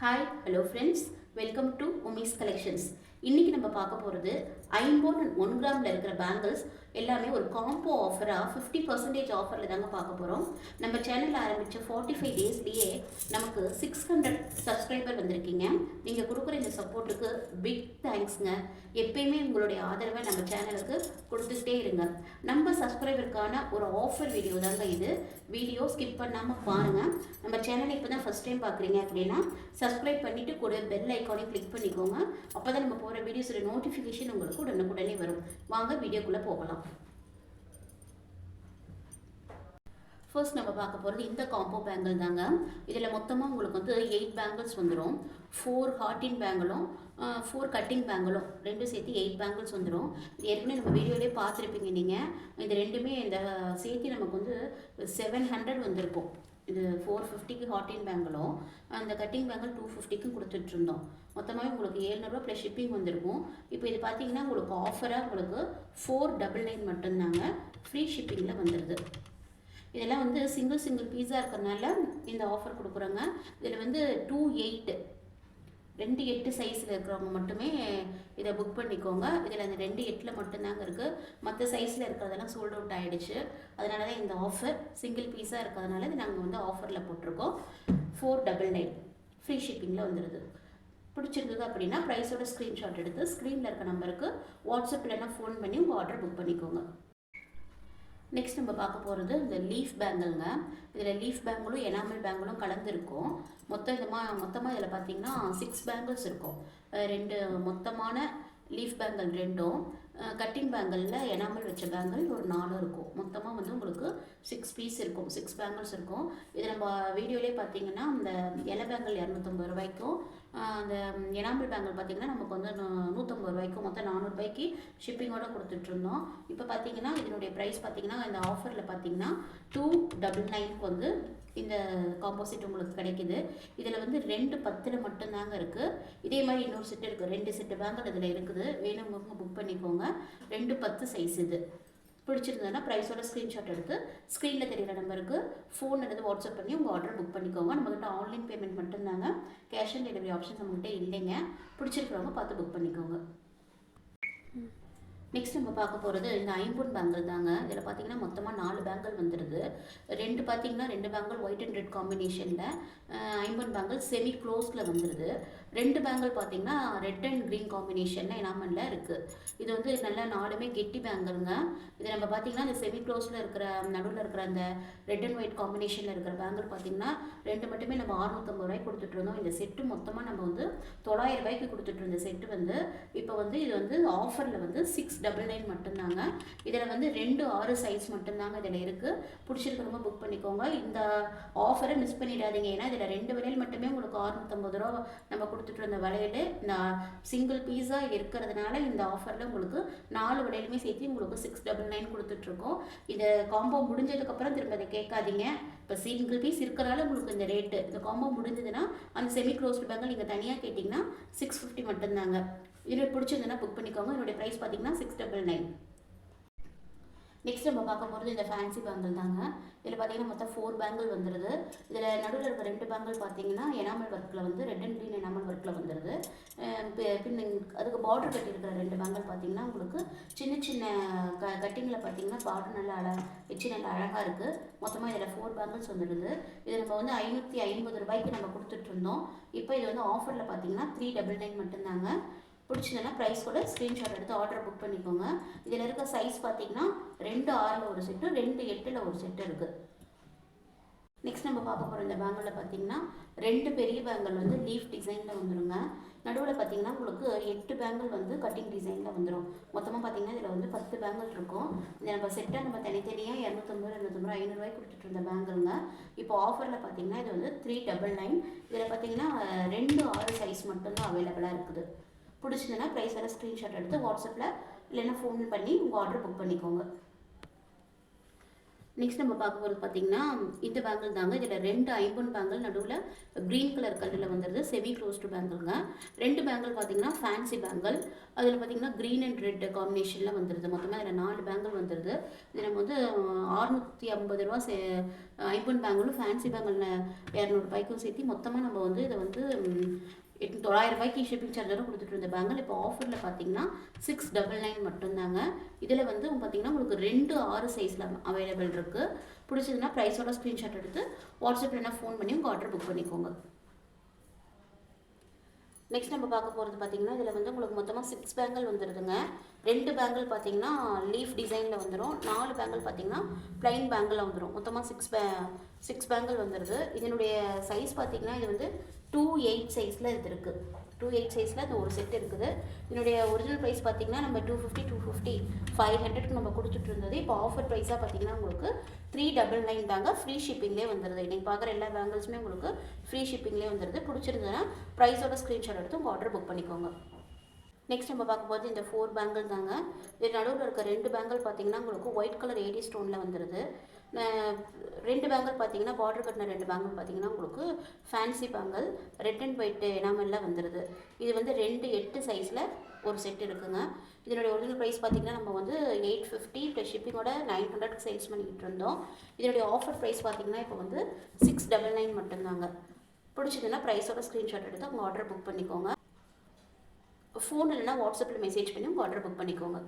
Hi hello friends, welcome to Umi's collections. இன்றைக்கி நம்ம பார்க்க போகிறது ஐம்போன் அண்ட் 1 கிராமில் இருக்கிற பேங்கிள்ஸ் எல்லாமே ஒரு காம்போ ஆஃபராக 50% ஆஃபரில் தாங்க பார்க்க போகிறோம். நம்ம சேனல் ஆரம்பித்த 45 டேஸ்லேயே நமக்கு 600 சப்ஸ்கிரைபர் வந்திருக்கீங்க. நீங்கள் கொடுக்குற இந்த சப்போர்ட்டுக்கு பிக் தேங்க்ஸுங்க. எப்பயுமே உங்களுடைய ஆதரவை நம்ம சேனலுக்கு கொடுத்துக்கிட்டே இருங்க. நம்ம சப்ஸ்கிரைபருக்கான ஒரு ஆஃபர் வீடியோ தாங்க இது. வீடியோ ஸ்கிப் பண்ணாமல் பாருங்கள். நம்ம சேனலை இப்போ தான் ஃபஸ்ட் டைம் பார்க்குறீங்க அப்படின்னா சப்ஸ்கிரைப் பண்ணிவிட்டு கூட பெல் ஐக்கானையும் கிளிக் பண்ணிக்கோங்க. அப்போ தான் நம்ம போகிற வீடியோஸோட நோட்டிஃபிகேஷன் உங்களுக்கு உடனுக்குடனே வரும். வாங்க வீடியோக்குள்ளே போகலாம். ஃபர்ஸ்ட் நம்ம பார்க்க போகிறது இந்த காம்போ பேங்கிள் தாங்க. இதில் மொத்தமாக உங்களுக்கு வந்து 8 பேங்கிள்ஸ் வந்துடும். 4 ஹார்டின் பேங்கிளும் 4 கட்டிங் பேங்கிளும் ரெண்டும் சேர்த்து 8 பேங்கிள்ஸ் வந்துடும். இது ஏற்கனவே நம்ம வீடியோலேயே பார்த்துருப்பீங்க நீங்கள். இது ரெண்டுமே இந்த சேர்த்து நமக்கு வந்து 700 வந்திருக்கும். இது 450க்கு ஹார்டின் பேங்கிளும் அந்த கட்டிங் பேங்கிள் 250க்கும் கொடுத்துட்ருந்தோம். மொத்தமாகவே உங்களுக்கு 700 ப்ளஸ் ஷிப்பிங் வந்திருக்கும். இப்போ இது பார்த்தீங்கன்னா உங்களுக்கு ஆஃபராக உங்களுக்கு 499 மட்டும்தாங்க, ஃப்ரீ ஷிப்பிங்கில் வந்துடுது. இதெல்லாம் வந்து சிங்கிள் பீஸாக இருக்கிறதுனால இந்த ஆஃபர் கொடுக்குறோங்க. இதில் வந்து 2 8 சைஸில் இருக்கிறவங்க மட்டுமே இதை புக் பண்ணிக்கோங்க. இதில் அந்த 2 8 மட்டும்தாங்க இருக்குது. மற்ற சைஸில் இருக்கிறதெல்லாம் சோல்ட் அவுட் ஆகிடுச்சு. அதனால தான் இந்த ஆஃபர் சிங்கிள் பீஸாக இருக்கிறதுனால இது நாங்கள் வந்து ஆஃபரில் போட்டிருக்கோம். 499 ஃப்ரீ ஷிப்பிங்கில் வந்துடுது. பிடிச்சிருந்தது அப்படின்னா ப்ரைஸோட ஸ்க்ரீன்ஷாட் எடுத்து ஸ்க்ரீனில் இருக்க நம்பருக்கு வாட்ஸ்அப் இல்லைன்னா ஃபோன் பண்ணி உங்கள் ஆர்டர் புக் பண்ணிக்கோங்க. நெக்ஸ்ட் நம்ம பார்க்க போகிறது இந்த லீஃப் பேங்கிள்ங்க. இதில் லீஃப் பேங்கிளும் எனாமல் பேங்கிளும் கலந்துருக்கும். மொத்தமாக இதில் பார்த்தீங்கன்னா 6 பேங்கிள்ஸ் இருக்கும். 2 மொத்தமான லீஃப் பேங்கிள் 2ம் கட்டிங் பேங்கிளில் எனாமல் வச்ச பேங்கிள் ஒரு 4 இருக்கும். மொத்தமாக வந்து உங்களுக்கு 6 பீஸ் இருக்கும், 6 பேங்கிள்ஸ் இருக்கும். இது நம்ம வீடியோலேயே பார்த்தீங்கன்னா அந்த இலை பேங்கிள் 250 ரூபாய்க்கும் அந்த எனாமல் பேங்கிள் பார்த்தீங்கன்னா நமக்கு வந்து 150 ரூபாய்க்கும் மொத்தம் 400 ரூபாய்க்கு ஷிப்பிங்கோடு கொடுத்துட்ருந்தோம். இப்போ பார்த்தீங்கன்னா இதனுடைய ப்ரைஸ் பார்த்தீங்கன்னா இந்த ஆஃபரில் பார்த்தீங்கன்னா 299க்கு வந்து இந்த காம்போசிட் உங்களுக்கு கிடைக்குது. இதில் வந்து 2 10 மட்டும்தாங்க இருக்குது. இதே மாதிரி இன்னொரு செட்டு இருக்குது, 2 செட்டு பேங்கிள் இதில் இருக்குது. வேணுங்க புக் பண்ணிக்கோங்க. 2 10 சைஸ் இது. பிடிச்சிருந்ததுன்னா ப்ரைஸோட ஸ்க்ரீன்ஷாட் எடுத்து ஸ்க்ரீனில் தெரிகிற நம்பருக்கு ஃபோன் அல்லது வாட்ஸ்அப் பண்ணி உங்கள் ஆர்டர் புக் பண்ணிக்கோங்க. நம்மக்கிட்ட ஆன்லைன் பேமெண்ட் மட்டும்தாங்க, கேஷ் ஆன் டெலிவரி ஆப்ஷன் நம்மகிட்ட இல்லைங்க. பிடிச்சிருக்கிறவங்க பார்த்து புக் பண்ணிக்கோங்க. நெக்ஸ்ட் நம்ம பார்க்க போகிறது இந்த ஐம்போன் பேங்கிள் தாங்க. இதில் பார்த்தீங்கன்னா மொத்தமாக 4 பேங்கிள் வந்துடுது. 2 பேங்கிள் ஒயிட் அண்ட் ரெட் காம்பினேஷனில் ஐம்போன் பேங்கிள் செமி க்ளோஸில் வந்துடுது. 2 பேங்கிள் பார்த்தீங்கன்னா ரெட் அண்ட் க்ரீன் காம்பினேஷனில் எனாமலில் இருக்குது. இது வந்து நல்லா 4மே கெட்டி பேங்கிள்ங்க. இது நம்ம பார்த்தீங்கன்னா இந்த செமி க்ளோஸில் இருக்கிற நடுவில் இருக்கிற அந்த ரெட் அண்ட் ஒயிட் காம்பினேஷனில் இருக்கிற பேங்கிள் பார்த்தீங்கன்னா 2 மட்டுமே நம்ம 650 ரூபாய்க்கு கொடுத்துட்ருந்தோம். இந்த செட்டு மொத்தமாக நம்ம வந்து 900 ரூபாய்க்கு கொடுத்துட்ருந்த செட்டு வந்து இப்போ வந்து இது வந்து ஆஃபரில் வந்து 699 மட்டும்தாங்க. இதில் வந்து 2 6 சைஸ் மட்டும்தாங்க இதில் இருக்குது. பிடிச்சிருக்கிறவங்க புக் பண்ணிக்கோங்க. இந்த ஆஃபரை மிஸ் பண்ணிடாதீங்க. ஏன்னா இதில் 2 விலையில் மட்டுமே உங்களுக்கு 650 ரூபா நம்ம கொடுத்துட்டு இருந்த விலையில இந்த சிங்கிள் பீஸாக இருக்கிறதுனால இந்த ஆஃபரில் உங்களுக்கு 4 விலையிலுமே சேர்த்து உங்களுக்கு 699 கொடுத்துட்ருக்கோம். இதை காம்போ முடிஞ்சதுக்கப்புறம் திரும்ப அதை கேட்காதீங்க. இப்போ சிங்கிள் பீஸ் இருக்கிறதால உங்களுக்கு இந்த ரேட்டு, இந்த காம்போ முடிஞ்சதுன்னா அந்த செமி க்ளோஸ்டு பேங்கிள் நீங்கள் தனியாக கேட்டிங்கன்னா 650 மட்டும்தாங்க. இது பிடிச்சிருந்ததுன்னா புக் பண்ணிக்கோங்க. என்னுடைய ப்ரைஸ் பார்த்தீங்கன்னா 699. நெக்ஸ்ட் நம்ம பார்க்க போகிறது இந்த ஃபேன்சி பேங்கிள் தாங்க. இதில் பார்த்தீங்கன்னா மொத்தம் 4 பேங்கிள் வந்துடுது. இதில் நடுவில் இருக்க 2 பேங்கிள் பார்த்தீங்கன்னா எனாமல் ஒர்க்கில் வந்து ரெட் அண்ட் க்ரீன் எனாமல் ஒர்க்கில் வந்துடுது. பின் அதுக்கு பார்டர் கட்டியிருக்கிற 2 பேங்கிள் பார்த்தீங்கன்னா உங்களுக்கு சின்ன சின்ன கட்டிங்கில் பார்த்தீங்கன்னா பார்டர் நல்லா நல்லா அழகாக இருக்குது. மொத்தமாக இதில் 4 பேங்கிள்ஸ் வந்துடுது. இது நம்ம வந்து 550 ரூபாய்க்கு நம்ம கொடுத்துட்ருந்தோம். இப்போ இது வந்து ஆஃபரில் பார்த்தீங்கன்னா 399 மட்டும்தாங்க. பிடிச்சதுன்னா ப்ரைஸோட ஸ்க்ரீன்ஷாட் எடுத்து ஆர்டர் புக் பண்ணிக்கோங்க. இதில் இருக்க சைஸ் பார்த்தீங்கன்னா 2 6ல் ஒரு செட்டு, 2 8ல் ஒரு செட்டு இருக்குது. நெக்ஸ்ட் நம்ம பார்க்க போகிற இந்த பேங்கிளில் பார்த்தீங்கன்னா 2 பெரிய பேங்கிள் வந்து லீஃப் டிசைனில் வந்துடுங்க. நடுவில் பார்த்தீங்கன்னா உங்களுக்கு 8 பேங்கிள் வந்து கட்டிங் டிசைனில் வந்துடும். மொத்தமாக பார்த்தீங்கன்னா இதில் வந்து 10 பேங்கிள் இருக்கும். இந்த நம்ம செட்டாக நம்ம தனித்தனியாக 250 500 ரூபாய்க்கு கொடுத்துட்டு இருந்த பேங்கிள்ங்க. இப்போ ஆஃபரில் பார்த்தீங்கன்னா இது வந்து 399. இதில் பார்த்தீங்கன்னா 2 6 சைஸ் மட்டும்தான் அவைலபிளாக இருக்குது. பிடிச்சதுன்னா ப்ரைஸோட ஸ்க்ரீன்ஷாட் எடுத்து வாட்ஸ்அப்பில் இல்லைன்னா ஃபோன் பண்ணி உங்கள் ஆர்டர் புக் பண்ணிக்கோங்க. நெக்ஸ்ட் நம்ம பார்க்க போகிறது பார்த்தீங்கன்னா இந்த பேங்கிள் தாங்க. இதில் 2 ஐம்பொன் பேங்கிள் நடுவில் க்ரீன் கலர் கல்லில் வந்துடுது. செமி க்ளோஸ்டு பேங்கிள்ங்க. 2 பேங்கிள் பார்த்தீங்கன்னா ஃபேன்சி பேங்கிள். அதில் பார்த்தீங்கன்னா க்ரீன் அண்ட் ரெட் காம்பினேஷனில் வந்துடுது. மொத்தமாக இதில் 4 பேங்கிள் வந்துடுது. இது நம்ம வந்து 650 ரூபா ஐம்பொன் பேங்கிளும் ஃபேன்சி பேங்கிள் 200 ரூபாய்க்கும் சேர்த்து மொத்தமாக நம்ம வந்து இதை வந்து 900 ரூபாய்க்கு ஷிப்பிங் சார்ஜரோட கொடுத்துட்டு இருந்த பேங்கிள் இப்போ ஆஃபரில் பார்த்தீங்கன்னா 699 மட்டும்தாங்க. இதில் வந்து பார்த்தீங்கன்னா உங்களுக்கு 2 6 சைஸில் அவைலபிள் இருக்குது. பிடிச்சதுன்னா ப்ரைஸோட ஸ்க்ரீன்ஷாட் எடுத்து வாட்ஸ்அப்பில் நான் ஃபோன் பண்ணி உங்கள் ஆர்டர் புக் பண்ணிக்கோங்க. நெக்ஸ்ட் நம்ம பார்க்க போகிறது பார்த்தீங்கன்னா இதில் வந்து உங்களுக்கு மொத்தமாக 6 பேங்கிள் வந்துடுதுங்க. 2 பேங்கிள் பார்த்தீங்கன்னா லீஃப் டிசைனில் வந்துடும். 4 பேங்கிள் பார்த்தீங்கன்னா ப்ளைன் பேங்கிளில் வந்துடும். மொத்தமாக 6 பேங்கிள் வந்துடுது. இதனுடைய சைஸ் பார்த்தீங்கன்னா இது வந்து 2/8 சைஸில் இது இருக்குது. 2/8 சைஸில் அது ஒரு செட் இருக்குது. இதனுடைய ஒரிஜினல் ப்ரைஸ் பார்த்தீங்கன்னா நம்ம 250 500க்கு நம்ம கொடுத்துட்டு இருந்தது. இப்போ ஆஃபர் ப்ரைஸாக பார்த்தீங்கன்னா உங்களுக்கு 399 தாங்க. ஃப்ரீ ஷிப்பிங்லேயே வந்துடுது. நீங்கள் பார்க்குற எல்லா பேங்கிள்ஸுமே உங்களுக்கு ஃப்ரீ ஷிப்பிங்லேயே வந்துடுது. பிடிச்சிருந்ததுன்னா ப்ரைஸோட ஸ்க்ரீன்ஷாட் எடுத்து உங்கள் ஆர்டர் புக் பண்ணிக்கோங்க. நெக்ஸ்ட் நம்ம பார்க்கும்போது இந்த 4 பேங்கிள் தாங்க. இது நடுவில் இருக்க 2 பேங்கிள் பார்த்தீங்கன்னா உங்களுக்கு ஒயிட் கலர் ஏடி ஸ்டோனில் வந்துடுது. 2 பேங்கிள் பார்த்தீங்கன்னா பார்டர் கட்டின 2 பேங்கிள் பார்த்தீங்கன்னா உங்களுக்கு fancy bangle red and white எனாமலில் வந்துடுது. இது வந்து 2/8 சைஸில் ஒரு செட் இருக்குங்க. இதனுடைய ஒரிஜினல் ப்ரைஸ் பார்த்தீங்கன்னா நம்ம வந்து 850 ப்ளஸ் ஷிப்பிங்கோட 900க்கு சேல்ஸ் பண்ணிக்கிட்டு இருந்தோம். இதனுடைய ஆஃபர் ப்ரைஸ் பார்த்தீங்கன்னா இப்போ வந்து 699 மட்டும்தாங்க. பிடிச்சதுன்னா ப்ரைஸோட ஸ்க்ரீன்ஷாட் எடுத்து உங்கள் ஆர்டர் புக் பண்ணிக்கோங்க. ஃபோன் இல்லைனா வாட்ஸ்அப்பில் மெசேஜ் பண்ணி உங்கள் ஆர்டர் புக் பண்ணிக்கோங்க.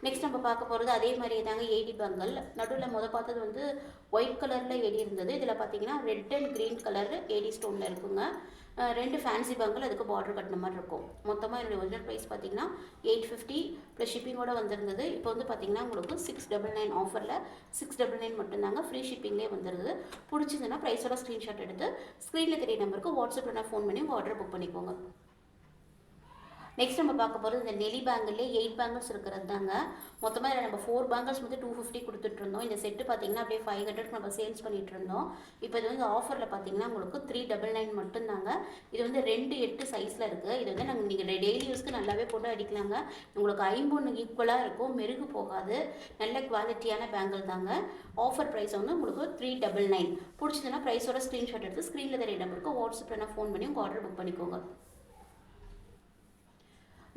நெக்ஸ்ட் நம்ம பார்க்க போகிறது அதே மாதிரி தாங்க ஏடி பேங்கிள். நடுவில் பார்த்தது வந்து ஒயிட் கலரில் ஏடி இருந்தது. இதில் பார்த்தீங்கன்னா ரெட் அண்ட் க்ரீன் கலர் ஏடி ஸ்டோனில் இருக்குங்க. 2 ஃபேன்சி பேங்கிள் அதுக்கு பார்டர் கட்டின மாதிரி இருக்கும். மொத்தமாக என்னுடைய ஒரிஜினல் ப்ரைஸ் பார்த்தீங்கன்னா 850 ப்ளஸ் ஷிப்பிங்கோட வந்திருந்தது. இப்போ வந்து பார்த்தீங்கன்னா உங்களுக்கு 699 ஆஃபரில் 699 மட்டும்தாங்க. ஃப்ரீ ஷிப்பிங்லேயே வந்துடுது. பிடிச்சதுன்னா ப்ரைஸோட ஸ்க்ரீன்ஷாட் எடுத்து ஸ்க்ரீனில் தெரிய நம்பருக்கு வாட்ஸ்அப்பில் நான் ஃபோன் பண்ணி உங்கள் ஆர்டர் புக் பண்ணிக்கோங்க. நெக்ஸ்ட் நம்ம பார்க்க போகிறது இந்த நெலி பேங்கிள்லேயே 8 பேங்கிள்ஸ் இருக்கிறது தாங்க. மொத்தமாக இதில் நம்ம 4 பேங்கிள்ஸ் வந்து 250 கொடுத்துட்டு இருந்தோம். இந்த செட்டு பார்த்தீங்கன்னா அப்படியே 500க்கு நம்ம சேல்ஸ் பண்ணிட்டு இருந்தோம். இப்போ இது வந்து ஆஃபரில் பார்த்தீங்கன்னா உங்களுக்கு 399 மட்டும்தாங்க. இது வந்து 2/8 சைஸில் இருக்குது. இது வந்து நீங்கள் டெய்லி யூஸ்க்கு நல்லாவே போட்டு அடிக்கலாங்க. உங்களுக்கு 5 ஈக்குவலாக இருக்கும், மெருகு போகாது, நல்ல குவாலிட்டியான பேங்கிள் தாங்க. ஆஃபர் ப்ரைஸ் வந்து உங்களுக்கு 399. பிடிச்சதுன்னா ப்ரைஸோட ஸ்க்ரீன்ஷாட் எடுத்து ஸ்க்ரீனில் தெரிய நம்பருக்கு வாட்ஸ்அப்பில் நான் ஃபோன் பண்ணி உங்கள் ஆர்டர் புக் பண்ணிக்கோங்க.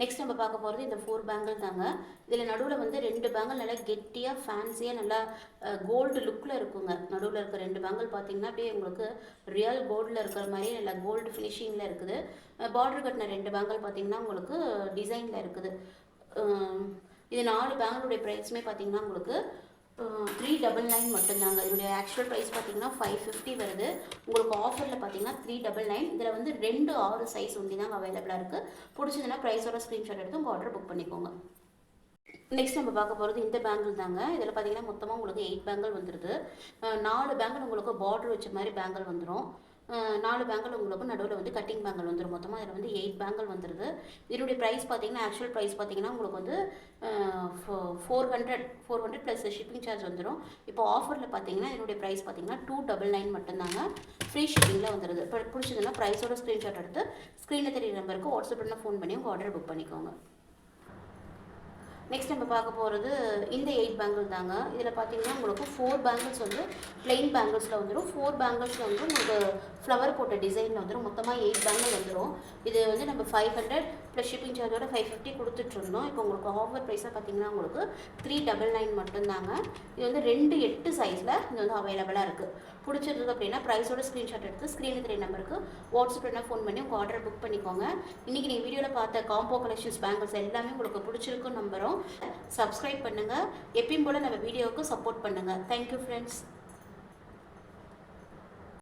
நெக்ஸ்ட் நம்ம பார்க்க போகிறது இந்த 4 பேங்கிள் தாங்க. இதில் நடுவில் வந்து 2 பேங்கிள் நல்லா கெட்டியாக ஃபேன்சியாக நல்லா கோல்டு லுக்கில் இருக்குங்க. நடுவில் இருக்க 2 பேங்கிள் பார்த்தீங்கன்னா அப்படியே உங்களுக்கு ரியல் கோல்டில் இருக்கிற மாதிரி நல்லா கோல்டு ஃபினிஷிங்கில் இருக்குது. பார்டர் கட்டின 2 பேங்கிள் பார்த்தீங்கன்னா உங்களுக்கு டிசைனில் இருக்குது. இது 4 பேங்கிளுடைய ப்ரைஸுமே பார்த்தீங்கன்னா உங்களுக்கு 399 மட்டும்தாங்க. இதோடைய ஆக்சுவல் ப்ரைஸ் பார்த்தீங்கன்னா 550 வருது. உங்களுக்கு ஆஃபரில் பார்த்தீங்கன்னா 399. இதில் வந்து 2 6 சைஸ் ஒண்டி தாங்க அவைலபிளாக இருக்குது. பிடிச்சதுன்னா ப்ரைஸோட ஸ்க்ரீன்ஷாட் எடுத்து உங்கள் ஆர்டர் புக் பண்ணிக்கோங்க. நெக்ஸ்ட் நம்ம பார்க்க போகிறது இந்த பேங்கிள் தாங்க. இதில் பார்த்தீங்கன்னா மொத்தமாக உங்களுக்கு 8 பேங்கிள் வந்துடுது. 4 பேங்கிள் உங்களுக்கு பார்டர் வச்ச மாதிரி பேங்கிள் வந்துடும். 4 பேங்கிள் உங்களுக்கு நடுவில் வந்து கட்டிங் பேங்கிள் வந்துடும். மொத்தமாக இதில் வந்து 8 பேங்கிள் வந்துடுது. இதனுடைய ப்ரைஸ் பார்த்தீங்கன்னா ஆக்சுவல் ப்ரைஸ் பார்த்தீங்கன்னா உங்களுக்கு வந்து 400 ப்ளஸ் ஷிப்பிங் சார்ஜ் வந்துடும். இப்போ ஆஃபரில் பார்த்தீங்கன்னா இதனுடைய ப்ரைஸ் பார்த்தீங்கன்னா 299 மட்டும்தாங்க. ஃப்ரீ ஷிப்பிங்கில் வந்துடுது. இப்போ பிடிச்சதுன்னா ப்ரைஸோட ஸ்க்ரீன்ஷாட் எடுத்து ஸ்க்ரீனில் தெரிய நம்பருக்கு வாட்ஸ்அப்பில் ஃபோன் பண்ணி உங்கள் ஆர்டர் புக் பண்ணிக்கோங்க. நெக்ஸ்ட் நம்ம பார்க்க போகிறது இந்த 8 பேங்கிள் தாங்க. இதில் பார்த்தீங்கன்னா உங்களுக்கு 4 பேங்கிள்ஸ் வந்து பிளெயின் பேங்கிள்ஸில் வந்துடும். 4 பேங்கிள்ஸில் வந்து உங்களுக்கு ஃப்ளவர் போட்ட டிசைனில் வந்துடும். மொத்தமாக 8 பேங்கிள் வந்துடும். இது வந்து நம்ம 500 ப்ளஸ் ஷிப்பிங் சார்ஜோட 550 கொடுத்துட்ருந்தோம். இப்போ உங்களுக்கு ஆஃபர் ப்ரைஸாக பார்த்தீங்கன்னா உங்களுக்கு 399 மட்டும்தாங்க. இது வந்து 2/8 சைஸில் இது வந்து அவைலபிளாக இருக்குது. பிடிச்சிருக்கு அப்படின்னா ப்ரைஸோட ஸ்க்ரீன்ஷாட் எடுத்து ஸ்க்ரீனில் தெரிய நம்பருக்கு வாட்ஸ்அப்பில் ஃபோன் பண்ணி உங்கள் ஆர்டர் புக் பண்ணிக்கோங்க. இன்றைக்கி நீங்கள் வீடியோவில் பார்த்த காம்போ கலெக்ஷன்ஸ் பேங்கிள்ஸ் எல்லாமே உங்களுக்கு பிடிச்சிருக்குன்னு நம்புகிறோம். சப்ஸ்கிரைப் பண்ணுங்கள். எப்பயும் போல் நம்ம வீடியோவுக்கு சப்போர்ட் பண்ணுங்கள். Thank you friends.